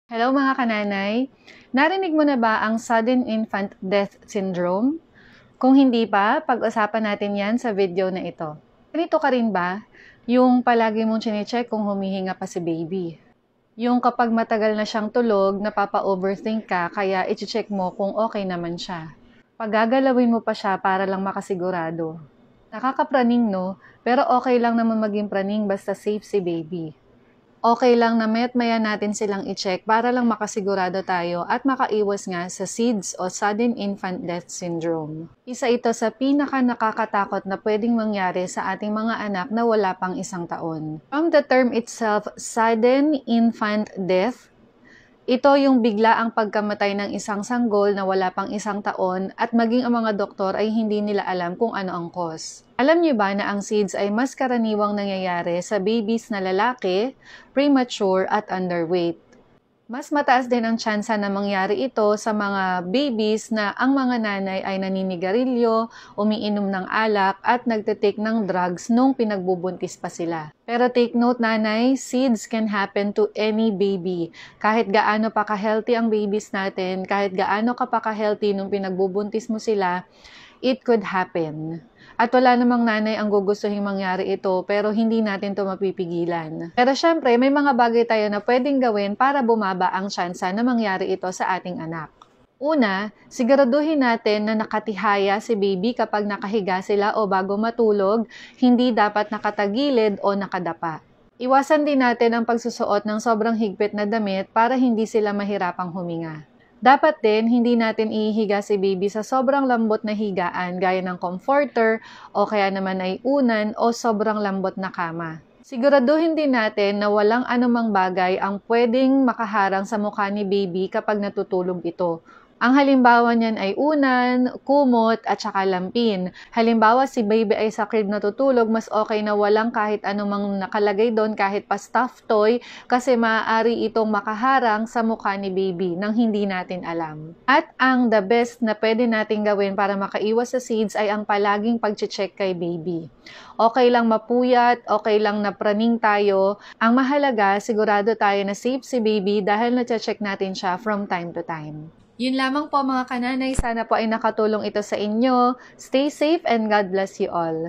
Hello mga kananay! Narinig mo na ba ang Sudden Infant Death Syndrome? Kung hindi pa, pag-usapan natin yan sa video na ito. Ganito ka rin ba? Yung palagi mong chinecheck kung humihinga pa si baby. Yung kapag matagal na siyang tulog, napapa-overthink ka kaya i-check mo kung okay naman siya. Pagagalawin mo pa siya para lang makasigurado. Nakakapraning no? Pero okay lang naman maging praning basta safe si baby. Okay lang na maya't maya natin silang i-check para lang makasigurado tayo at makaiwas nga sa SIDS o Sudden Infant Death Syndrome. Isa ito sa pinaka-nakakatakot na pwedeng mangyari sa ating mga anak na wala pang 1 taon. From the term itself, Sudden Infant Death, ito yung bigla ang pagkamatay ng isang sanggol na wala pang 1 taon at maging ang mga doktor ay hindi nila alam kung ano ang cause. Alam niyo ba na ang SIDS ay mas karaniwang nangyayari sa babies na lalaki, premature at underweight? Mas mataas din ang tsansa na mangyari ito sa mga babies na ang mga nanay ay naninigarilyo, umiinom ng alak at nagtitake ng drugs nung pinagbubuntis pa sila. Pero take note nanay, SIDS can happen to any baby. Kahit gaano pa ka-healthy ang babies natin, kahit gaano ka pa ka-healthy nung pinagbubuntis mo sila, it could happen. At wala namang nanay ang gugustuhin mangyari ito pero hindi natin to mapipigilan. Pero syempre, may mga bagay tayo na pwedeng gawin para bumaba ang tsansa na mangyari ito sa ating anak. Una, siguraduhin natin na nakatihaya si baby kapag nakahiga sila o bago matulog, hindi dapat nakatagilid o nakadapa. Iwasan din natin ang pagsusuot ng sobrang higpit na damit para hindi sila mahirapang huminga. Dapat din, hindi natin ihihiga si baby sa sobrang lambot na higaan gaya ng comforter o kaya naman ay unan o sobrang lambot na kama. Siguraduhin din natin na walang anumang bagay ang pwedeng makaharang sa mukha ni baby kapag natutulog ito. Ang halimbawa niyan ay unan, kumot, at saka lampin. Halimbawa, si baby ay sa crib natutulog, mas okay na walang kahit anumang nakalagay doon, kahit pa stuffed toy, kasi maaari itong makaharang sa mukha ni baby nang hindi natin alam. At ang the best na pwede natin gawin para makaiwas sa SIDS ay ang palaging pag-check kay baby. Okay lang mapuyat, okay lang na praning tayo. Ang mahalaga, sigurado tayo na safe si baby dahil na-check natin siya from time to time. Yun lamang po mga kananay, sana po ay nakatulong ito sa inyo. Stay safe and God bless you all.